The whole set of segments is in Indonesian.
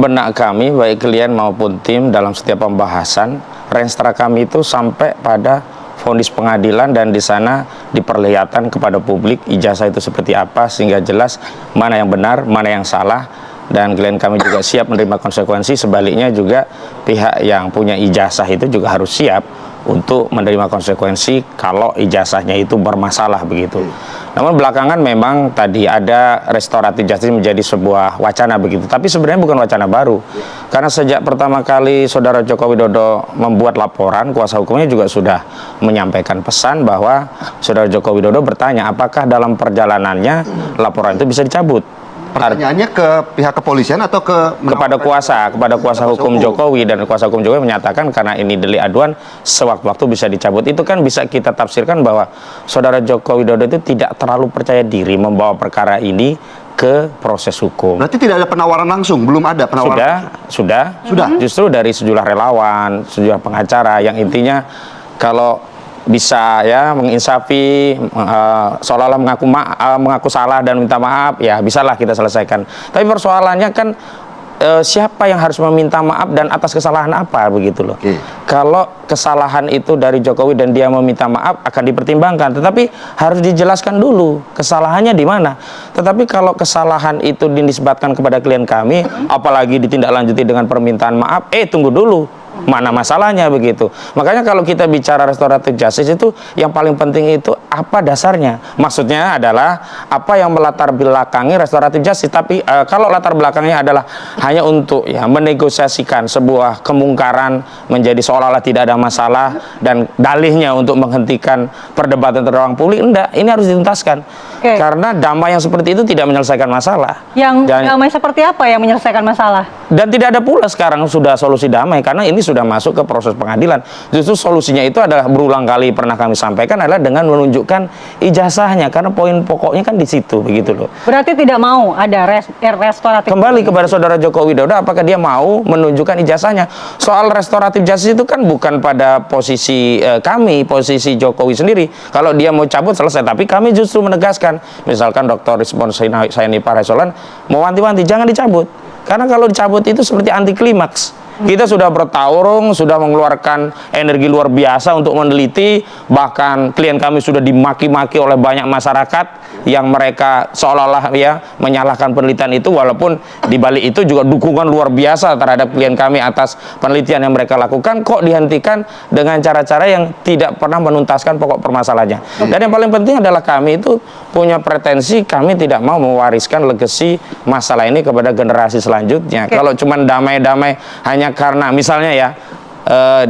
Benak kami, baik klien maupun tim, dalam setiap pembahasan, renstra kami itu sampai pada vonis pengadilan, dan di sana diperlihatkan kepada publik ijazah itu seperti apa, sehingga jelas mana yang benar, mana yang salah, dan klien kami juga siap menerima konsekuensi. Sebaliknya juga pihak yang punya ijazah itu juga harus siap untuk menerima konsekuensi kalau ijazahnya itu bermasalah begitu. Namun belakangan memang tadi ada restoratif justice menjadi sebuah wacana begitu, tapi sebenarnya bukan wacana baru. Karena sejak pertama kali Saudara Joko Widodo membuat laporan, kuasa hukumnya juga sudah menyampaikan pesan bahwa Saudara Joko Widodo bertanya apakah dalam perjalanannya laporan itu bisa dicabut. Pertanyaannya ke pihak kepolisian atau kepada kuasa hukum Jokowi, dan kuasa hukum Jokowi menyatakan karena ini delik aduan sewaktu-waktu bisa dicabut. Itu kan bisa kita tafsirkan bahwa Saudara Joko Widodo itu tidak terlalu percaya diri membawa perkara ini ke proses hukum. Berarti tidak ada penawaran langsung, belum ada penawaran. Sudah. Justru dari sejumlah relawan, sejumlah pengacara yang intinya kalau bisa ya menginsafi, seolah-olah mengaku salah dan minta maaf, ya bisalah kita selesaikan. Tapi persoalannya kan siapa yang harus meminta maaf dan atas kesalahan apa begitu loh. Kalau kesalahan itu dari Jokowi dan dia meminta maaf akan dipertimbangkan, tetapi harus dijelaskan dulu kesalahannya di mana. Tetapi kalau kesalahan itu dinisbatkan kepada klien kami, apalagi ditindaklanjuti dengan permintaan maaf, tunggu dulu, mana masalahnya begitu. Makanya kalau kita bicara restoratif justice itu yang paling penting itu apa dasarnya. Maksudnya adalah apa yang melatar belakangi restoratif justice. Tapi kalau latar belakangnya adalah hanya untuk ya menegosiasikan sebuah kemungkaran menjadi seolah-olah tidak ada masalah dan dalihnya untuk menghentikan perdebatan di ruang publik, enggak, ini harus dituntaskan. Karena damai yang seperti itu tidak menyelesaikan masalah. Damai seperti apa yang menyelesaikan masalah? Dan tidak ada pula sekarang sudah solusi damai, karena ini sudah masuk ke proses pengadilan. Justru solusinya itu adalah berulang kali pernah kami sampaikan adalah dengan menunjukkan ijazahnya, karena poin pokoknya kan di situ begitu loh. Berarti tidak mau ada restoratif. Kembali kepada Saudara Joko Widodo, apakah dia mau menunjukkan ijazahnya? Soal restoratif justice itu kan bukan pada posisi kami, posisi Jokowi sendiri. Kalau dia mau cabut selesai, tapi kami justru menegaskan, misalkan Dr. Rizwan Saini Paraisolan mau wanti-wanti jangan dicabut. Karena kalau dicabut itu seperti anti klimaks. Kita sudah bertarung, sudah mengeluarkan energi luar biasa untuk meneliti, bahkan klien kami sudah dimaki-maki oleh banyak masyarakat yang mereka seolah-olah ya menyalahkan penelitian itu, walaupun di balik itu juga dukungan luar biasa terhadap klien kami atas penelitian yang mereka lakukan. Kok dihentikan dengan cara-cara yang tidak pernah menuntaskan pokok permasalahannya. Dan yang paling penting adalah kami itu punya pretensi, kami tidak mau mewariskan legacy masalah ini kepada generasi selanjutnya. Kalau cuma damai-damai hanya karena misalnya ya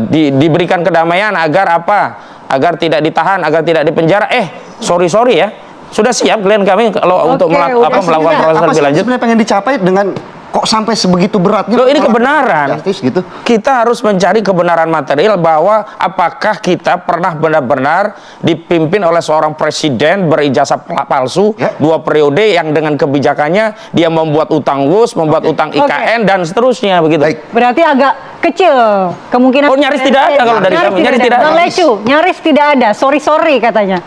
diberikan kedamaian agar apa? Agar tidak ditahan, agar tidak dipenjara. Sorry ya, sudah siap klien kami kalau untuk melakukan proses lebih lanjut. Sebenarnya pengen dicapai dengan kok sampai sebegitu beratnya? Loh, ini kebenaran. Gitu. Kita harus mencari kebenaran material bahwa apakah kita pernah benar-benar dipimpin oleh seorang presiden berijazah palsu 2 periode yang dengan kebijakannya dia membuat utang WUS, membuat utang IKN dan seterusnya begitu. Berarti agak kecil kemungkinan. Nyaris tidak ada kalau dari kami. Nyaris tidak ada. Nyaris tidak ada. Sorry katanya.